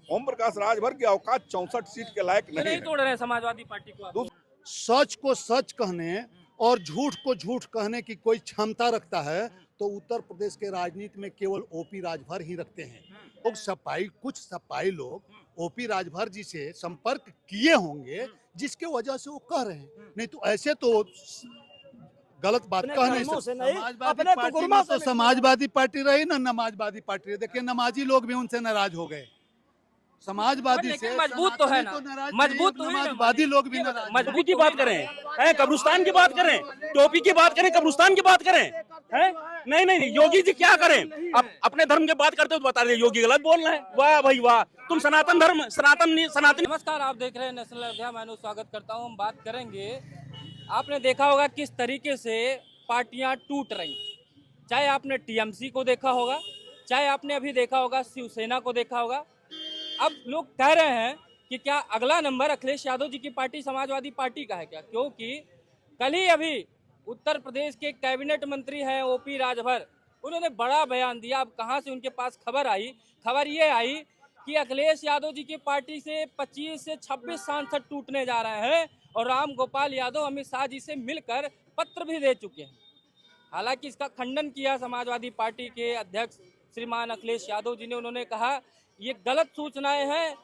ओम प्रकाश राजभर की औकात 64 सीट के लायक नहीं है। तोड़ रहे हैं समाजवादी पार्टी को। सच को सच कहने और झूठ को झूठ कहने की कोई क्षमता रखता है तो उत्तर प्रदेश के राजनीति में केवल ओपी राजभर ही रखते हैं। और कुछ सपाई लोग ओपी राजभर जी से संपर्क किए होंगे जिसके वजह से वो कह रहे हैं, नहीं तो ऐसे तो गलत बात कह नहीं सकते। समाजवादी पार्टी में तो समाजवादी पार्टी रही ना, नमाजवादी पार्टी रही। देखिए नमाजी लोग भी उनसे नाराज हो गए, समाजवादी से मजबूत तो है ना, मजबूत तो समाजवादी लोग भी नाराज। मजबूत की बात करें, कब्रिस्तान की बात करें, टोपी की बात करें, कब्रिस्तान की बात करें, हैं? नहीं, योगी जी क्या करें? अब अपने धर्म की बात करते हो तो बता रहे योगी गलत बोल रहे हैं। वाह भाई वाह, तुम सनातन धर्म सनातन। नमस्कार, आप देख रहे हैं नेशनल अयोध्या। मैं स्वागत करता हूं। हम बात करेंगे, आपने देखा होगा किस तरीके से पार्टियां टूट रही, चाहे आपने टीएमसी को देखा होगा, चाहे आपने अभी देखा होगा शिवसेना को देखा होगा। अब लोग कह रहे हैं कि क्या अगला नंबर अखिलेश यादव जी की पार्टी समाजवादी पार्टी का है क्या? क्योंकि कल ही अभी उत्तर प्रदेश के कैबिनेट मंत्री हैं ओपी राजभर, उन्होंने बड़ा बयान दिया। अब कहां से उनके पास खबर आई? खबर ये आई कि अखिलेश यादव जी की पार्टी से 25 से 26 सांसद टूटने जा रहे हैं और राम गोपाल यादव अमित शाह जी से मिलकर पत्र भी दे चुके हैं। हालांकि इसका खंडन किया समाजवादी पार्टी के अध्यक्ष श्रीमान अखिलेश यादव जी ने। उन्होंने कहा ये गलत सूचनाएं हैं,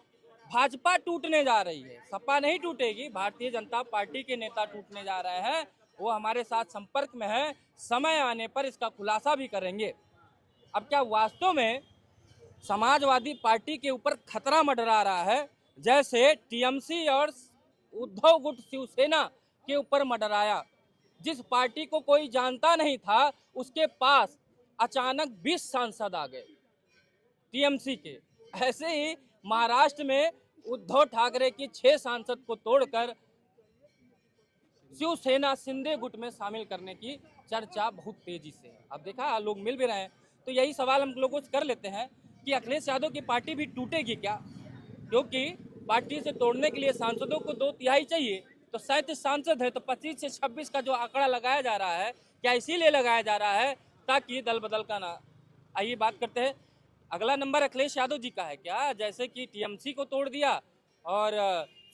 भाजपा टूटने जा रही है, सपा नहीं टूटेगी, भारतीय जनता पार्टी के नेता टूटने जा रहे हैं। वो हमारे साथ संपर्क में है, समय आने पर इसका खुलासा भी करेंगे। अब क्या वास्तव में समाजवादी पार्टी के ऊपर खतरा मंडरा रहा है, जैसे टीएमसी और उद्धव गुट शिवसेना के ऊपर मंडराया? जिस पार्टी को कोई जानता नहीं था उसके पास अचानक 20 सांसद आ गए टीएमसी के। ऐसे ही महाराष्ट्र में उद्धव ठाकरे की 6 सांसद को तोड़कर शिवसेना शिंदे गुट में शामिल करने की चर्चा बहुत तेजी से है। अब देखा लोग मिल भी रहे हैं, तो यही सवाल हम लोगों से कर लेते हैं कि अखिलेश यादव की पार्टी भी टूटेगी क्या? क्योंकि पार्टी से तोड़ने के लिए सांसदों को 2/3 चाहिए, तो 37 सांसद है, तो 25 से 26 का जो आंकड़ा लगाया जा रहा है, क्या इसीलिए लगाया जा रहा है ताकि दल बदल का ना? आइए बात करते हैं। अगला नंबर अखिलेश यादव जी का है क्या? जैसे कि टीएमसी को तोड़ दिया और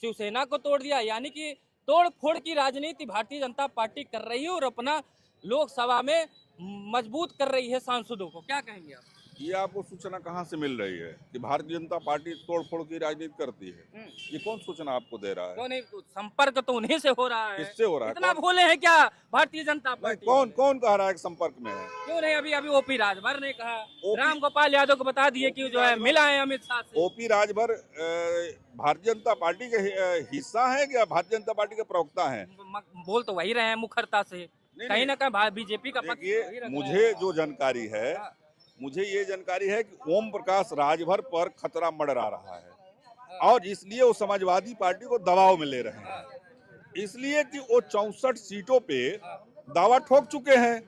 शिवसेना को तोड़ दिया, यानी कि तोड़ फोड़ की राजनीति भारतीय जनता पार्टी कर रही है और अपना लोकसभा में मजबूत कर रही है सांसदों को। क्या कहेंगे आप? ये आपको सूचना कहाँ से मिल रही है कि भारतीय जनता पार्टी तोड़फोड़ की राजनीति करती है? ये कौन सूचना आपको दे रहा है? क्यों नहीं, संपर्क तो उन्हीं से हो रहा है। किससे हो रहा है? इतना भोले हैं क्या भारतीय जनता पार्टी? कौन कह रहा है कि संपर्क में है? क्यों नहीं, अभी ओपी राजभर ने कहा, राम गोपाल यादव को बता दिए कि जो है मिला है अमित शाह से। ओपी राजभर भारतीय जनता पार्टी के हिस्सा है क्या भारतीय जनता पार्टी के प्रवक्ता है? बोल तो वही रहे हैं मुखरता से, कहीं ना कहीं बीजेपी का पक्ष। मुझे जो जानकारी है, मुझे ये जानकारी है कि ओम प्रकाश राजभर पर खतरा मंडरा रहा है और इसलिए वो समाजवादी पार्टी को दबाव में ले रहे हैं, इसलिए कि वो 64 सीटों पे दावा ठोक चुके हैं।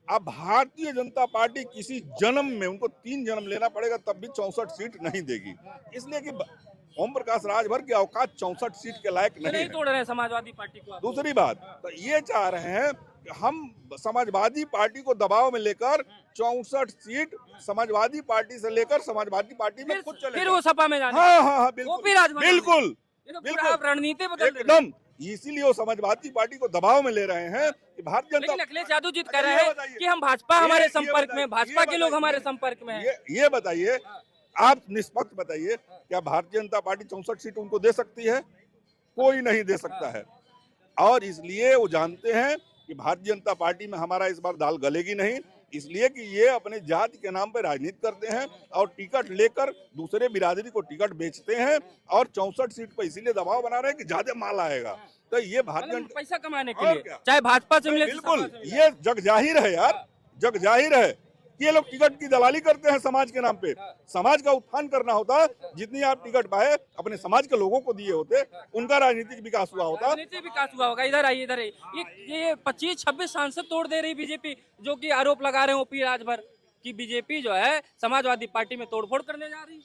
अब भारतीय जनता पार्टी किसी जन्म में, उनको 3 जन्म लेना पड़ेगा तब भी 64 सीट नहीं देगी, इसलिए कि ओम प्रकाश राजभर की औकात 64 सीट के लायक नहीं है। तोड़ रहे हैं समाजवादी पार्टी को। दूसरी बात तो ये चाह रहे हैं कि हम समाजवादी पार्टी को दबाव में लेकर 64 सीट समाजवादी पार्टी से लेकर समाजवादी पार्टी में खुद चले, फिर वो सपा में जाने। हाँ बिल्कुल रणनीति बदल एकदम। इसीलिए वो समाजवादी पार्टी को दबाव में ले रहे हैं कि भारतीय जनता। अखिलेश यादव जी कह रहे हैं कि हम भाजपा हमारे संपर्क में, भाजपा के लोग हमारे संपर्क में हैं। ये बताइए, आप निष्पक्ष बताइए, क्या भारतीय जनता पार्टी 64 सीट उनको दे सकती है? कोई नहीं दे सकता है। और इसलिए वो जानते हैं कि भारतीय जनता पार्टी में हमारा इस बार दाल गलेगी नहीं, इसलिए कि ये अपने जाति के नाम पर राजनीति करते हैं और टिकट लेकर दूसरे बिरादरी को टिकट बेचते हैं और 64 सीट पर इसीलिए दबाव बना रहे हैं कि ज्यादा माल आएगा। तो ये भारतीय पैसा कमाने के लिए, चाहे भाजपा से मिले, बिल्कुल ये जग जाहिर है यार, जग जाहिर है। ये लोग टिकट की दलाली करते हैं समाज के नाम पे। समाज का उत्थान करना होता, जितनी आप टिकट पाए अपने समाज के लोगों को दिए होते, उनका राजनीतिक विकास हुआ होता। राजनीतिक विकास हुआ होगा। इधर आइए, इधर आइए। ये 25-26 सांसद तोड़ दे रही बीजेपी, जो कि आरोप लगा रहे हैं ओपी राजभर की बीजेपी जो है समाजवादी पार्टी में तोड़फोड़ करने जा रही।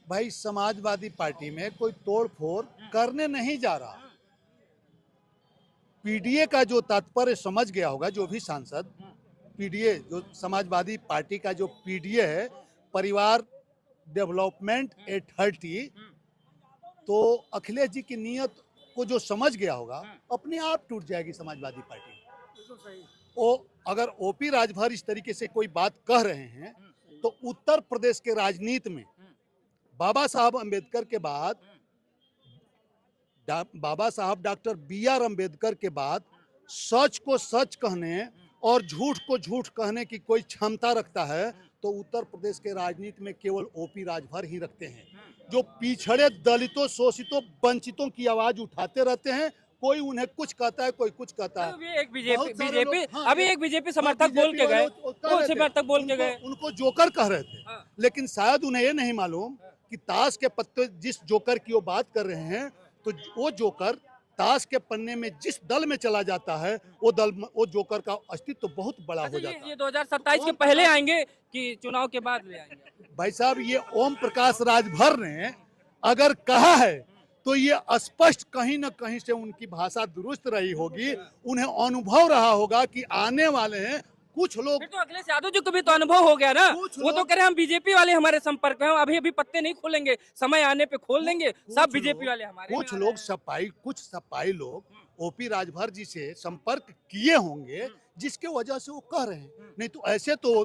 भाई समाजवादी पार्टी में कोई तोड़फोड़ करने नहीं जा रहा। पीडीए का जो तात्पर्य समझ गया होगा जो भी सांसद, पीडीए जो समाजवादी पार्टी का जो पीडीए है, परिवार डेवलपमेंट एट 30, तो अखिलेश जी की नीयत को जो समझ गया होगा अपने आप टूट जाएगी समाजवादी पार्टी। वो अगर ओपी राजभर इस तरीके से कोई बात कह रहे हैं तो उत्तर प्रदेश के राजनीति में बाबा साहब अंबेडकर के बाद, बाबा साहब डॉक्टर BR अंबेडकर के बाद सच को सच कहने और झूठ को झूठ कहने की कोई क्षमता रखता है तो उत्तर प्रदेश के राजनीति में केवल ओपी राजभर ही रखते हैं, जो पिछड़े दलितों, शोषितों, वंचितों की आवाज उठाते रहते हैं। कोई उन्हें कुछ कहता है, कोई कुछ कहता है। अभी एक बीजेपी समर्थक बोल के गए, उनको जोकर कह रहे थे, लेकिन शायद उन्हें ये नहीं मालूम कि ताश के पत्ते जिस जोकर की वो बात कर रहे हैं, तो वो जोकर ताश के पन्ने में जिस दल में चला जाता है वो जोकर का अस्तित्व तो बहुत बड़ा हो जाता है। ये 2027 के पहले आएंगे कि चुनाव के बाद ले आएंगे? भाई साहब, ये ओम प्रकाश राजभर ने अगर कहा है तो ये स्पष्ट कहीं न कहीं से उनकी भाषा दुरुस्त रही होगी, उन्हें अनुभव रहा होगा कि आने वाले हैं कुछ लोग। फिर तो अखिलेश यादव जी को भी तो अनुभव हो गया ना, वो तो कह रहे हैं हम बीजेपी वाले हमारे संपर्क में, अभी पत्ते नहीं खोलेंगे, समय आने पे खोल देंगे, सब बीजेपी वाले हमारे। कुछ लोग कुछ सपाई लोग ओपी राजभर जी से संपर्क किए होंगे जिसके वजह से वो कह रहे हैं, नहीं तो ऐसे तो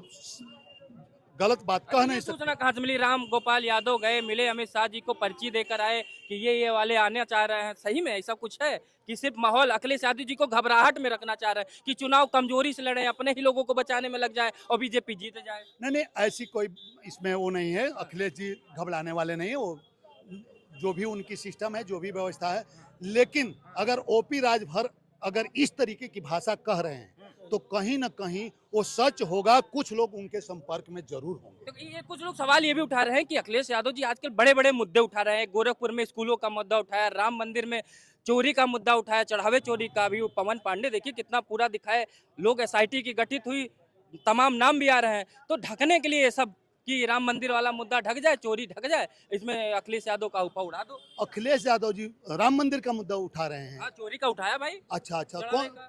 गलत बात कह नहीं सकते। सूचना कहाँ से मिली? राम गोपाल यादव गए, मिले अमित शाह जी को, पर्ची देकर आए कि ये वाले आने चाह रहे हैं। सही में ऐसा कुछ है कि सिर्फ माहौल अखिलेश यादव जी को घबराहट में रखना चाह रहे हैं कि चुनाव कमजोरी से लड़े, अपने ही लोगों को बचाने में लग जाए और बीजेपी जीत जाए? नहीं, ऐसी कोई इसमें वो नहीं है। अखिलेश जी घबराने वाले नहीं है, वो जो भी उनकी सिस्टम है, जो भी व्यवस्था है। लेकिन अगर ओपी राजभर अगर इस तरीके की भाषा कह रहे हैं तो कहीं न कहीं वो सच होगा, कुछ लोग उनके संपर्क में जरूर होंगे। तो ये कुछ लोग सवाल ये भी उठा रहे हैं कि अखिलेश यादव जी आजकल बड़े बड़े मुद्दे उठा रहे हैं, गोरखपुर में स्कूलों का मुद्दा उठाया, राम मंदिर में चोरी का मुद्दा उठाया, चढ़ावे चोरी का भी। पवन पांडे देखिए कितना पूरा दिखाए, लोग SIT की गठित हुई, तमाम नाम भी आ रहे हैं। तो ढकने के लिए सब कि राम मंदिर वाला मुद्दा ढक जाए, चोरी ढक जाए, इसमें अखिलेश यादव का उपा उड़ा दो। अखिलेश यादव जी राम मंदिर का मुद्दा उठा रहे हैं? हाँ, चोरी का उठाया भाई। अच्छा,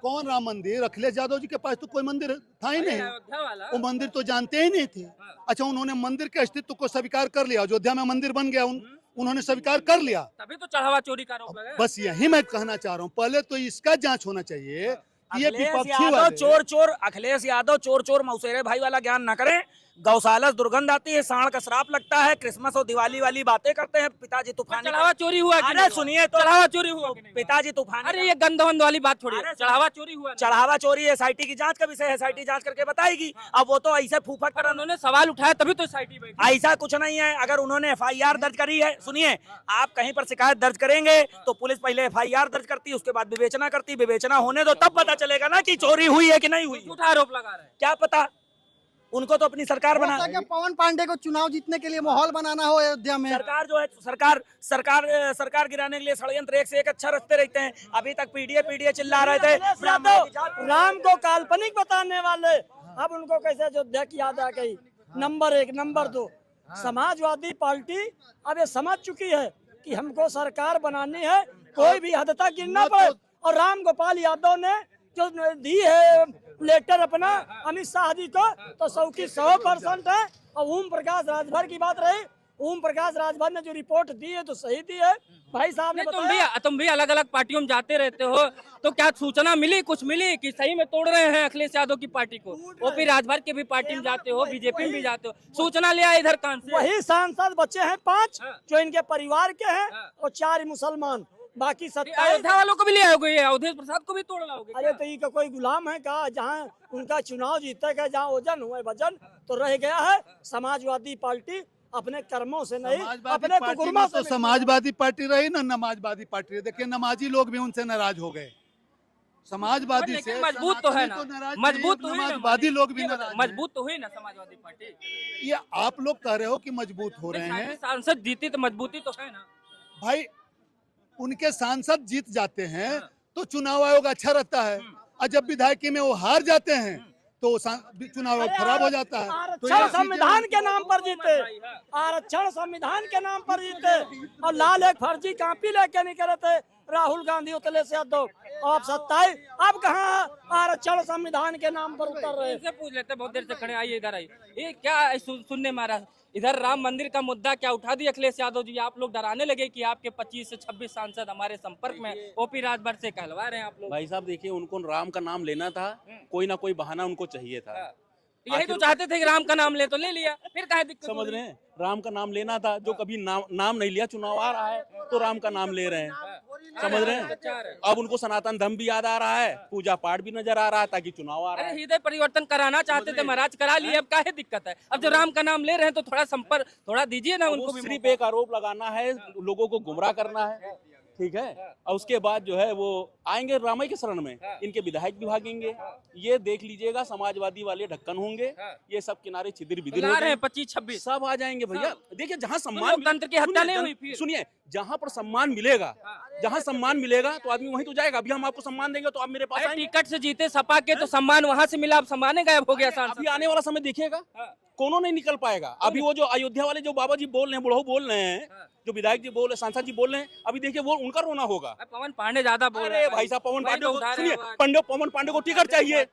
कौन राम मंदिर? अखिलेश यादव जी के पास तो कोई मंदिर था ही नहीं, अयोध्या वाला वो मंदिर तो जानते ही नहीं थे। अच्छा, उन्होंने मंदिर के अस्तित्व को स्वीकार कर लिया, अयोध्या में मंदिर बन गया, उन्होंने स्वीकार कर लिया, तभी तो चढ़ावा चोरी का आरोप लगा। बस यही मैं कहना चाह रहा हूँ। पहले तो इसका जांच होना चाहिए कि ये विपक्षी अखिलेश यादव चोर मौसेरे भाई वाला ज्ञान न करें। गौशाला दुर्गंध आती है, सांड का श्राप लगता है, क्रिसमस और दिवाली वाली बातें करते हैं। पिताजी तूफानी चढ़ावा चोरी हुआ? अरे सुनिए तो, चढ़ावा चोरी हुआ? पिताजी तूफानी। अरे ये गंदवंद वाली बात छोड़िए, चढ़ावा चोरी हुआ? चढ़ावा चोरी SIT की जांच का विषय है, SIT जांच करके बताएगी। अब वो तो ऐसे फूफा कर, उन्होंने सवाल उठाया तभी तो SIT बैठी। ऐसा कुछ नहीं है। अगर उन्होंने FIR दर्ज करी है, सुनिए, आप कहीं पर शिकायत दर्ज करेंगे तो पुलिस पहले FIR दर्ज करती है, उसके बाद विवेचना करती। विवेचना होने दो, तब पता चलेगा ना कि चोरी हुई है कि नहीं हुई। झूठा आरोप लगा रहे हैं, क्या पता, उनको तो अपनी सरकार बना। पवन पांडे को चुनाव जीतने के लिए माहौल बनाना हो अयोध्या में, सरकार जो है, सरकार गिराने के लिए षड्यंत्र एक से एक अच्छा रखते रहते हैं। अभी तक पीडीए चिल्ला रहे थे, राम को काल्पनिक बताने वाले अब उनको कैसे अयोध्या की याद आ गई। नंबर 1, नंबर 2, समाजवादी पार्टी अब ये समझ चुकी है कि हमको सरकार बनानी है, कोई भी हद तक गिरना पड़े। और राम गोपाल यादव ने जो दी है लेटर अपना अमित शाह जी को, तो 100% है। और ओम प्रकाश राजभर की बात रही, ओम प्रकाश राजभर ने जो रिपोर्ट दी है तो सही दी है। भाई साहब ने तुम भी अलग अलग पार्टियों में जाते रहते हो, तो क्या सूचना मिली, कुछ मिली कि सही में तोड़ रहे हैं अखिलेश यादव की पार्टी को? ओपी राजभर के भी पार्टी में जाते हो, बीजेपी में भी जाते हो, सूचना ले आए इधर कान से। वही सांसद बच्चे हैं 5 जो इनके परिवार के हैं और 4 मुसलमान, बाकी 27। अयोध्या वालों को भी ले आओगे, अवधेश प्रसाद को भी तोड़ लाओगे? अरे तो ये कोई गुलाम है का? जहाँ उनका चुनाव जीतेगा, जहाँ वजन हुए वजन तो रह गया है। समाजवादी पार्टी अपने कर्मों से नहीं, अपने कुकुरमा से। समाजवादी पार्टी रही ना, नमाजवादी पार्टी। देखिए, नमाजी लोग भी उनसे नाराज हो गए। समाजवादी से मजबूत तो है ना, मजबूत तो समाजवादी लोग भी मजबूत तो हुई ना समाजवादी पार्टी। ये आप लोग कह रहे हो कि मजबूत हो रहे हैं, सांसद जीती तो मजबूती तो है ना भाई। उनके सांसद जीत जाते हैं तो चुनाव आयोग अच्छा रहता है, और जब विधायकी में वो हार जाते हैं तो चुनाव आयोग खराब हो जाता है। आरक्षण संविधान के नाम पर जीते, आरक्षण संविधान के नाम पर जीते, और लाल एक फर्जी कॉपी लेके निकले थे राहुल गांधी अखिलेश यादव। आप 27 अब कहाँ आरक्षण संविधान के नाम पर उतर रहे? पूछ लेते, बहुत देर से खड़े, आइए इधर आइए। ये क्या सुनने में आ रहा है? इधर राम मंदिर का मुद्दा क्या उठा दिया अखिलेश यादव जी? आप लोग डराने लगे कि आपके 25 से 26 सांसद हमारे संपर्क में, ओपी राजभर से कहलवा रहे हैं आप लोग। भाई साहब देखिए, उनको राम का नाम लेना था, कोई ना कोई बहाना उनको चाहिए था। यही तो चाहते थे कि राम का नाम ले, तो ले लिया, फिर काहे दिक्कत समझ हो रही रहे हैं, राम का नाम लेना था। जो कभी नाम नहीं लिया, चुनाव आ रहा है तो राम का नाम ले रहे हैं, समझ रहे हैं। अब उनको सनातन धर्म भी याद आ रहा है, पूजा पाठ भी नजर आ रहा है, ताकि चुनाव आ रहा अरे है। हृदय परिवर्तन कराना चाहते थे महाराज, करा लिए, अब काहे दिक्कत है? अब जो राम का नाम ले रहे हैं तो थोड़ा संपर्क थोड़ा दीजिए ना उनको भी। सिर्फ एक आरोप लगाना है, लोगों को गुमराह करना है, ठीक है। और उसके बाद जो है वो आएंगे रामाई के शरण में, इनके विधायक भी भागेंगे। ये देख लीजिएगा, समाजवादी वाले ढक्कन होंगे, ये सब किनारे छिदिर बिदिर हो ला रहे हैं जाएंगे, 25-26 सब आ जाएंगे भैया। देखिए, जहाँ सम्मान लोकतंत्र की हत्या नहीं हुई फिर। सुनिए, जहाँ पर सम्मान मिलेगा, जहाँ सम्मान मिलेगा तो आदमी वहीं तो जाएगा। अभी हम आपको सम्मान देंगे तो आप मेरे पास अरे आएंगे। टिकट से जीते सपा के तो सम्मान वहां से मिला, अब सम्मान गायब हो गया सांसद। अभी आने वाला समय देखिएगा, कोनो नहीं निकल पाएगा। अभी वो जो अयोध्या वाले जो बाबा जी बोल रहे हैं, बुढ़ऊ बोल रहे हैं, जो विधायक जी बोल रहे हैं, सांसद जी बोल रहे हैं, अभी देखिए वो उनका रोना होगा। पवन पांडे ज्यादा बोल रहे अरे हैं भाई साहब, पवन वही पांडे तो को उठा रहे सुनिए, हैं। पवन पांडे को टिकट चाहिए,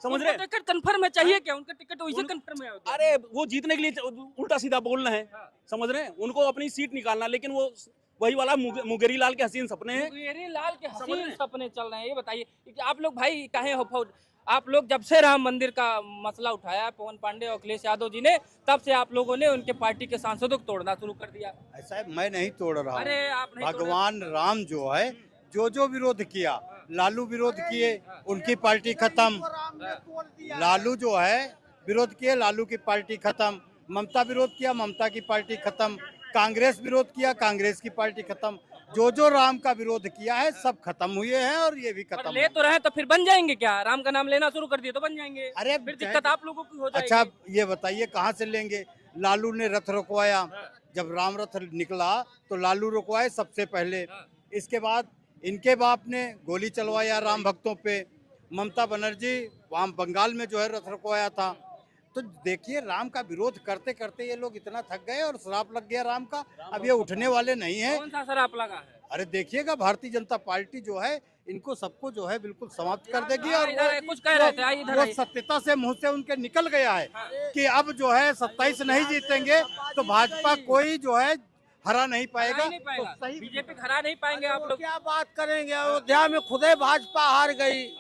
समझ रहे हैं। टिकट कंफर्म है, चाहिए क्या? उनका टिकट वैसे कंफर्म है। अरे वो जीतने के लिए उल्टा सीधा बोल रहे हैं, समझ रहे हैं। उनको अपनी सीट निकालना, लेकिन वो वही वाला मुंगेरी लाल के हसीन सपने हैं। मुंगेरी लाल के हसीन सपने चल रहे हैं। ये बताइए कि आप लोग भाई काहे हो, आप लोग जब से राम मंदिर का मसला उठाया पवन पांडे और अखिलेश यादव जी ने, तब से आप लोगों ने उनके पार्टी के सांसदों को तोड़ना शुरू कर दिया। ऐसा है, मैं नहीं तोड़ रहा अरे हूँ। आप नहीं तोड़े। भगवान राम जो है, जो विरोध किया, लालू विरोध किए, उनकी पार्टी खत्म। लालू जो है विरोध किए, लालू की पार्टी खत्म। ममता विरोध किया, ममता की पार्टी खत्म। कांग्रेस विरोध किया, कांग्रेस की पार्टी खत्म। जो राम का विरोध किया है सब खत्म हुए हैं, और ये भी पर खत्म ले तो रहे तो फिर बन जाएंगे क्या? राम का नाम लेना शुरू कर दिए तो बन जाएंगे। अरे फिर दिक्कत आप लोगों की हो जाएगी। अच्छा, ये बताइए कहाँ से लेंगे? लालू ने रथ रुकवाया, जब राम रथ निकला तो लालू रुकवाए सबसे पहले। इसके बाद इनके बाप ने गोली चलवाया राम भक्तों पे। ममता बनर्जी वहाँ बंगाल में जो है रथ रुकवाया था। तो देखिए, राम का विरोध करते करते ये लोग इतना थक गए और श्राप लग गया राम का। अब ये उठने वाले नहीं है। कौन सा शराब लगा है? अरे देखिएगा, भारतीय जनता पार्टी जो है इनको सबको जो है बिल्कुल समाप्त कर देगी। और इधर कुछ कह रहे थे, इधर वो आइए। सत्यता से मुंह से उनके निकल गया है कि अब जो है 27 नहीं जीतेंगे तो भाजपा कोई जो है हरा नहीं पाएगा। नहीं पाएगा। तो सही बीजेपी हरा नहीं पाएंगे आप लोग। क्या बात करेंगे, अयोध्या में खुदे भाजपा हार गई।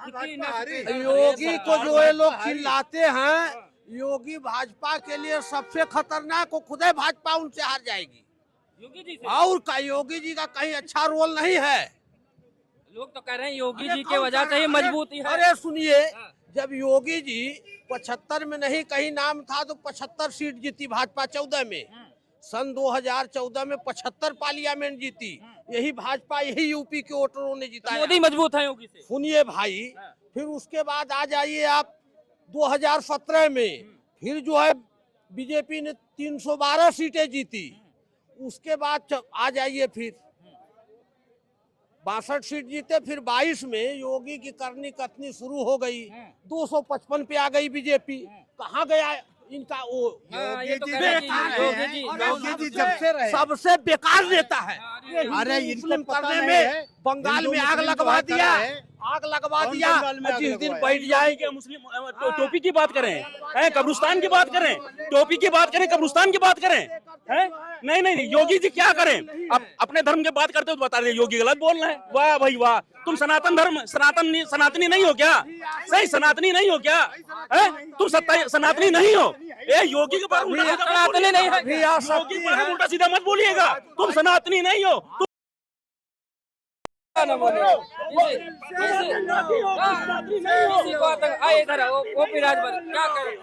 योगी को जो ये लोग चिल्लाते हैं, योगी भाजपा के लिए सबसे खतरनाक, वो खुदे भाजपा उनसे हार जाएगी। योगी जी से और का योगी जी का कहीं अच्छा रोल नहीं है। लोग तो कह रहे हैं योगी जी के वजह से ही मजबूती है। अरे सुनिए, जब योगी जी 75 में नहीं कहीं नाम था तो 75 सीट जीती भाजपा 14 में। सन 2014 में 75 पार्लियामेंट जीती, यही भाजपा, यही यूपी के वोटरों ने जीता। मोदी मजबूत है योगी से। सुनिए भाई, फिर उसके बाद आ जाइए आप 2017 में, फिर जो है बीजेपी ने 312 सीटें जीती। उसके बाद आ जाइए फिर 62 सीट जीते। फिर 22 में योगी की करनी कथनी शुरू हो गई, 255 पे आ गई बीजेपी। कहाँ गया इनका वो? ये तो योगी कह रहे हैं कि योगी जी जब से रहे, सबसे बेकार नेता है। अरे इनको मुस्लिम पता करने नहीं में है, बंगाल में हिंदू आग मुस्लिम लगवा जो दिया, है, आग लगवा कौन दिया। बंगाल में आग जिस दिन लगवाया? बैठ जाएंगे मुस्लिम टोपी की बात करें, कब्रिस्तान की बात करें, टोपी की बात करें, कब्रिस्तान की बात करें, हैं? नहीं, योगी जी क्या करें? अपने धर्म की बात करते हो तो बता रहे योगी गलत बोल रहे हैं। वाह भाई वाह, तुम सनातनी नहीं हो क्या? सही सनातनी नहीं हो क्या? तुम सनातनी नहीं हो? योगी के बारे में सनातनी नहीं है। योगी के बारे में उल्टा सीधा मत बोलिएगा। तुम सनातनी नहीं हो। किसी को आए इधर ओपी राजभर क्या कह रहे हैं?